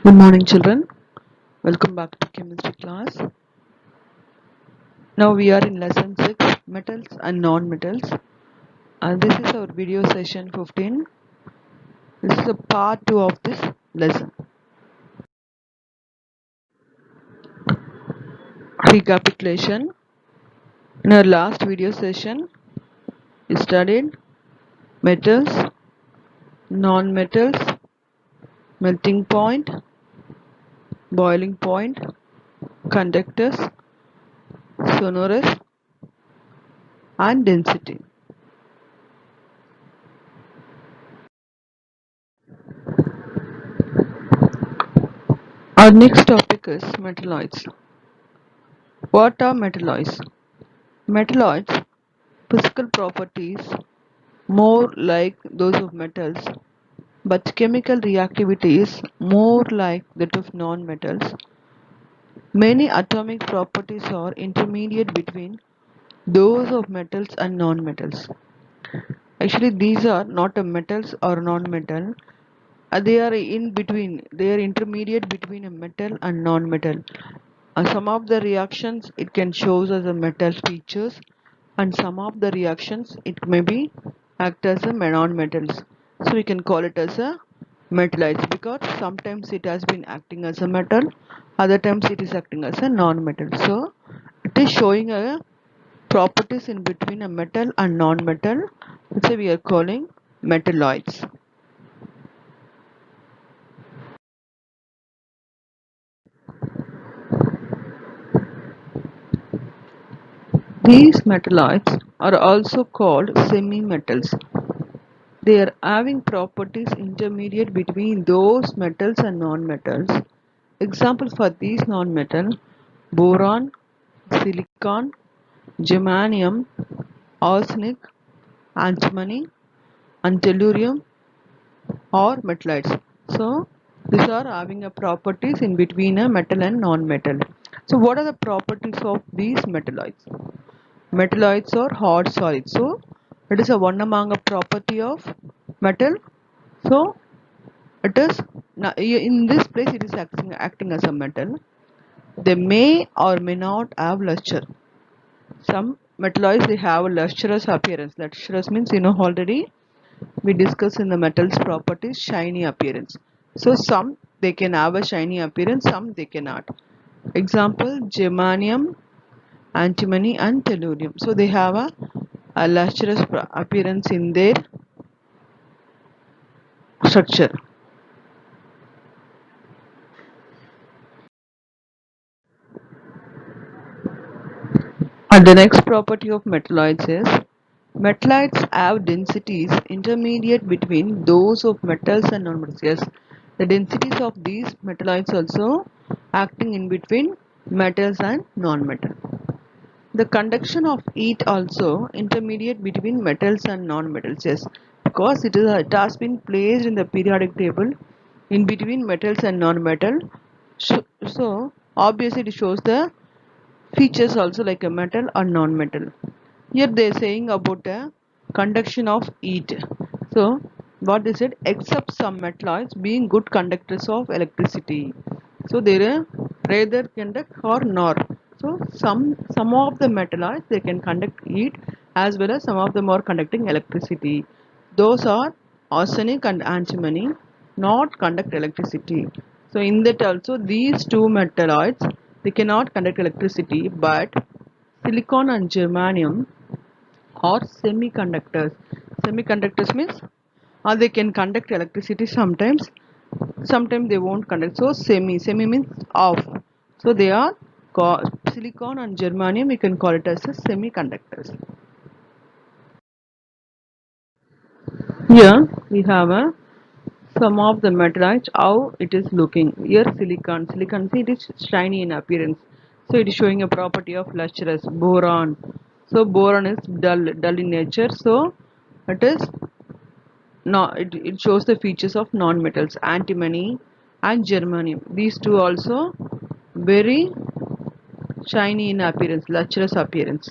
Good morning, children. Welcome back to chemistry class. Now we are in lesson 6, metals and non-metals. And this is our video session 15. This is a part 2 of this lesson. Recapitulation. In our last video session, we studied metals, non-metals, melting point, boiling point, conductors, sonorous, and density. Our next topic is metalloids. What are metalloids? Metalloids, physical properties more like those of metals, but chemical reactivity is more like that of non-metals. Many atomic properties are intermediate between those of metals and non-metals. Actually, these are not a metals or non-metal. They are in between. They are intermediate between a metal and non-metal. Some of the reactions it can show as a metal features, and some of the reactions it may be act as a non-metals. So we can call it as a metallites because sometimes it has been acting as a metal, other times it is acting as a non-metal. So it is showing a properties in between a metal and non-metal. That's why we are calling metalloids. These metalloids are also called semi-metals. They are having properties intermediate between those metals and non-metals. Example for these non-metal: boron, silicon, germanium, arsenic, antimony, and tellurium or metallites. So these are having a properties in between a metal and non-metal. So what are the properties of these metalloids? Metalloids are hard solids. So it is a one among a property of metal. So it is in this place it is acting as a metal. They may or may not have luster. Some metalloids they have a lustrous appearance. Lustrous means already we discussed in the metals properties shiny appearance. So some they can have a shiny appearance, some they cannot. Example: germanium, antimony, and tellurium. So they have a lustrous appearance in their structure. And the next property of metalloids is metalloids have densities intermediate between those of metals and non-metals. Yes, the densities of these metalloids also acting in between metals and non-metal. The conduction of heat also intermediate between metals and non-metals. Yes, because it has been placed in the periodic table in between metals and non-metal. So obviously it shows the features also like a metal or non-metal. Here they are saying about a conduction of heat. So what they said, except some metalloids being good conductors of electricity. So they are rather conduct or nor. So some of the metalloids they can conduct heat as well as some of them are conducting electricity. Those are arsenic and antimony, not conduct electricity. So in that also these two metalloids they cannot conduct electricity, but silicon and germanium are semiconductors. Semiconductors means they can conduct electricity sometimes, sometimes they won't conduct. So semi means off. So they are silicon and germanium. We can call it as a semiconductors. Here we have some of the metallites how it is looking. Here silicon see it is shiny in appearance, so it is showing a property of lustrous. Boron, so boron is dull in nature, so it is not it shows the features of non-metals. Antimony and germanium, these two also very shiny in appearance, lustrous appearance.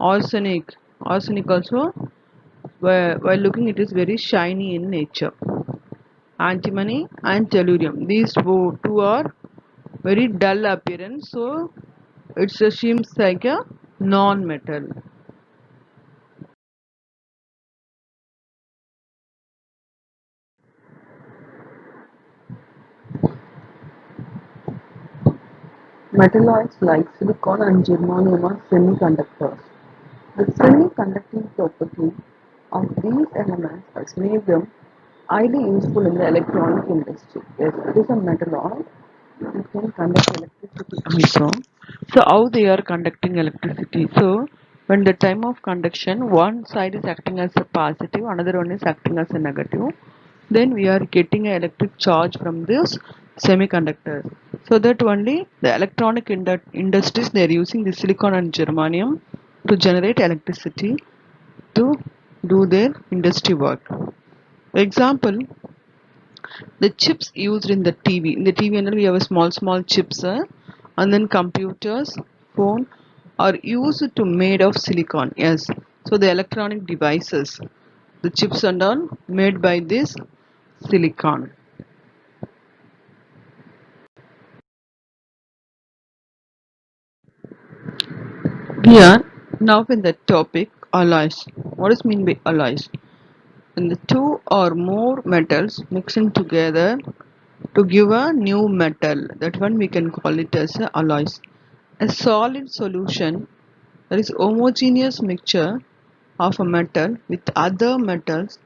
Arsenic also while looking it is very shiny in nature. antimony and tellurium. These two are very dull appearance, so it seems like a non-metal. Metalloids like silicon and germanium are semiconductors. The semiconducting property of these elements has made them highly useful in the electronic industry. Yes, it is a metalloid. It can conduct electricity also. So how they are conducting electricity? So when the time of conduction, one side is acting as a positive, another one is acting as a negative. Then we are getting an electric charge from this semiconductors. So that only the electronic industries they are using the silicon and germanium to generate electricity to do their industry work. For example, the chips used in the TV. In the TV, and we have a small chips, and then computers, phone are used to made of silicon. Yes, so the electronic devices, the chips and all made by this silicon. We are now in the topic alloys. What is mean by alloys? When the two or more metals mixing together to give a new metal, that one we can call it as a alloys. A solid solution, that is homogeneous mixture of a metal with other metals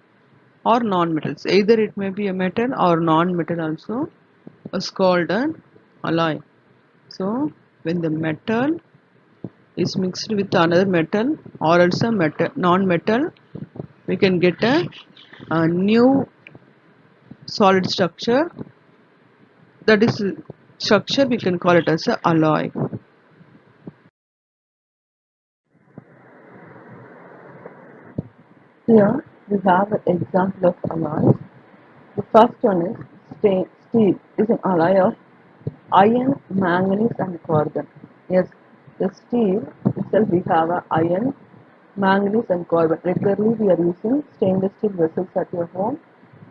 or non-metals. Either it may be a metal or non-metal also is called an alloy. So when the metal is mixed with another metal or also metal non-metal, we can get a new solid structure. That is structure we can call it as a alloy. Here we have an example of alloys. The first one is steel is an alloy of iron, manganese and carbon. Yes, the steel itself we have a iron, manganese and carbon. Regularly we are using stainless steel vessels at your home.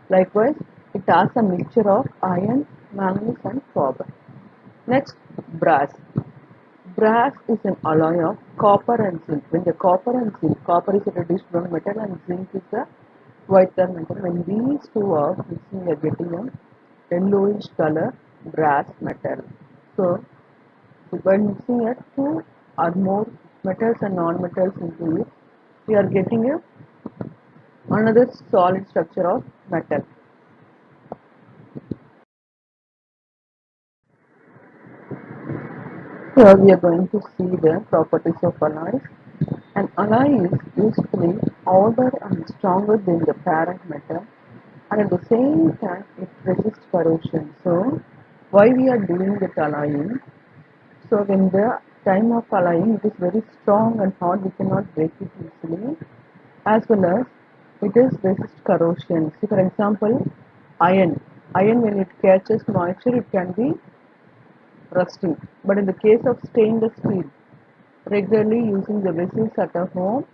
Likewise, it has a mixture of iron, manganese and carbon. Next, brass. Brass is an alloy of copper and zinc. When the copper is a reddish brown metal and zinc is a white metal. When these two are mixing, we are getting a yellowish color brass metal. So, when mixing it two or more metals and non-metals into it, we are getting another solid structure of metal. Here we are going to see the properties of alloys. An alloy is usefully older and stronger than the parent metal, and at the same time it resists corrosion. So why we are doing that alloying? So when the time of alloying it is very strong and hard, we cannot break it easily, as well as it is resist corrosion. See for example, iron. Iron when it catches moisture it can be rusting. But in the case of stainless steel, regularly using the vessels at a home,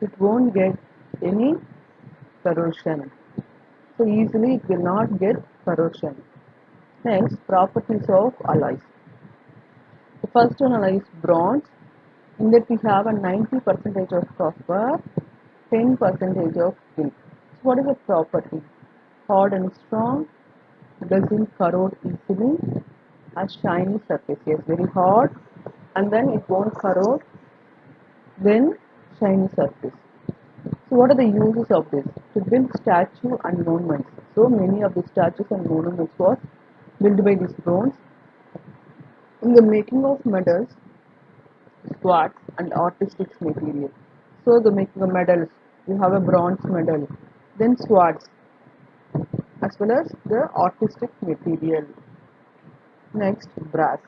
it won't get any corrosion. So easily it will not get corrosion. Next, properties of alloys. The first one alloy is bronze. In that we have a 90 percentage of copper, 10 percentage of zinc. So what is the property? Hard and strong, doesn't corrode easily, has shiny surface. Yes, very hard, and then it won't corrode, then shiny surface. So what are the uses of this? To build statue and monuments. So many of the statues and monuments was built by these bronze. In the making of medals, swords and artistic material. So the making of medals, you have a bronze medal, then swords, as well as the artistic material. Next, brass.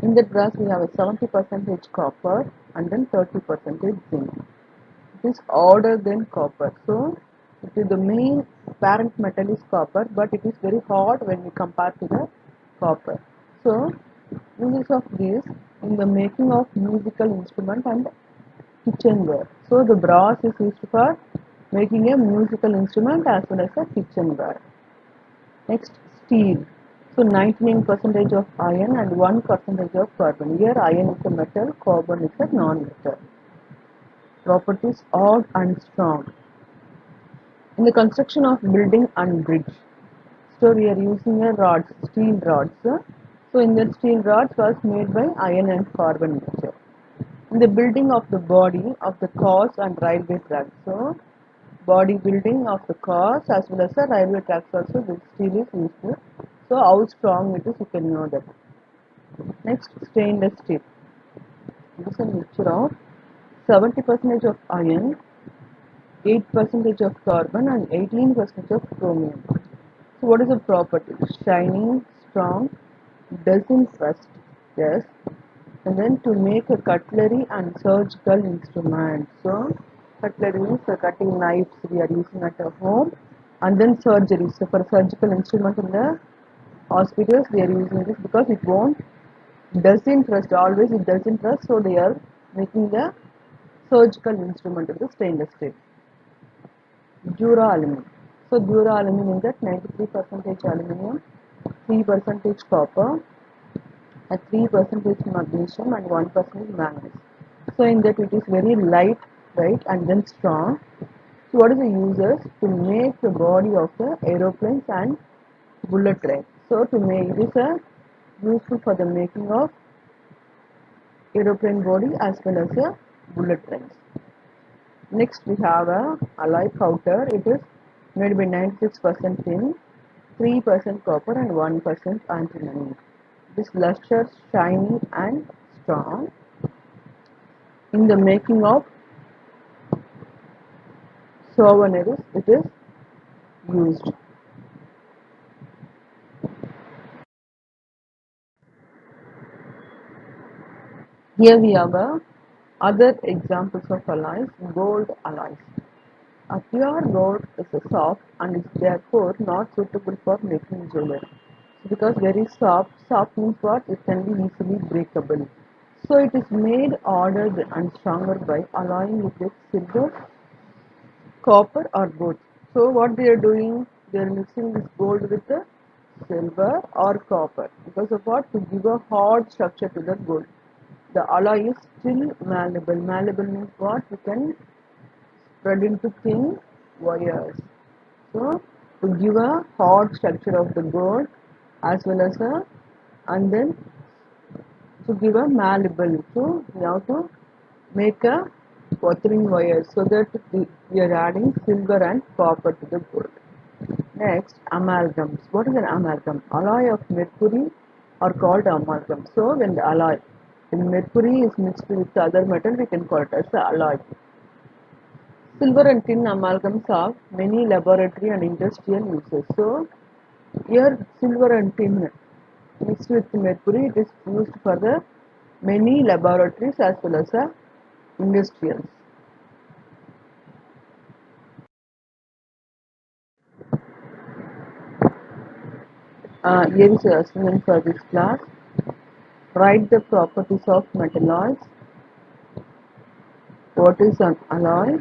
In that brass we have a 70 percentage copper and then 30 percentage zinc. It is harder than copper. So it is the main parent metal is copper, but it is very hard when we compare to the copper. So uses of this in the making of musical instrument and kitchenware. So the brass is used for making a musical instrument as well as a kitchenware. Next, steel. So 99% of iron and 1% of carbon. Here iron is a metal, carbon is a non-metal. Properties odd and strong. In the construction of building and bridge, so we are using a rods, steel rods. So in that steel rods was made by iron and carbon mixture. In the building of the body of the cars and railway tracks. So body building of the cars as well as the railway tracks also this steel is used. So how strong it is you can know that. Next, stainless steel. This is a mixture of 70% of iron, 8% of carbon and 18% of chromium. So what is the property? Shiny, strong, doesn't rust, yes. And then to make a cutlery and surgical instrument. So cutlery means the cutting knives we are using at our home, and then surgery. So for surgical instrument in the hospitals we are using this because it won't doesn't rust, always it doesn't rust, so they are making the surgical instrument of the stainless steel. Dura-aluminum. So dura-aluminum is that 93% aluminum, 3% copper, and 3% magnesium and 1% manganese. So in that it is very light, right, and then strong. So what is the uses? To make the body of the aeroplanes and bullet trains. So to make it is a useful for the making of aeroplane body as well as a bullet trains. Next we have a alloy powder. It is made by 96% tin, 3% copper and 1% antimony. It is lustrous, shiny and strong. In the making of souvenirs it is used. Here we have other examples of alloys, gold alloys. A pure gold is a soft and is therefore not suitable for making jewelry. Because very soft, soft means what? It can be easily breakable. So it is made harder and stronger by alloying it with silver, copper or both. So what they are doing? They are mixing this gold with the silver or copper. Because of what? To give a hard structure to the gold. The alloy is still malleable. Malleable means what? You can spread into thin wires. So to give a hard structure of the gold as well as a and then to give a malleable. So we have to make a watering wire so that we are adding silver and copper to the gold. Next, amalgams. What is an amalgam? Alloy of mercury are called amalgam. So when the alloy, when mercury is mixed with other metal, we can call it as the alloy. Silver and tin amalgams have many laboratory and industrial uses. So here silver and tin mixed with mercury, it is used for the many laboratories as well as industrials. Here is the assignment for this class. Write the properties of metalloids. What is an alloy?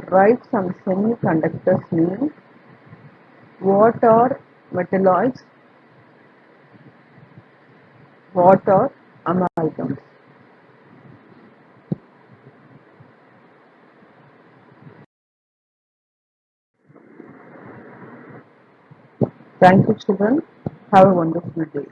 Write some semiconductors name. What are metalloids? What are amalgams? Thank you, children. Have a wonderful day.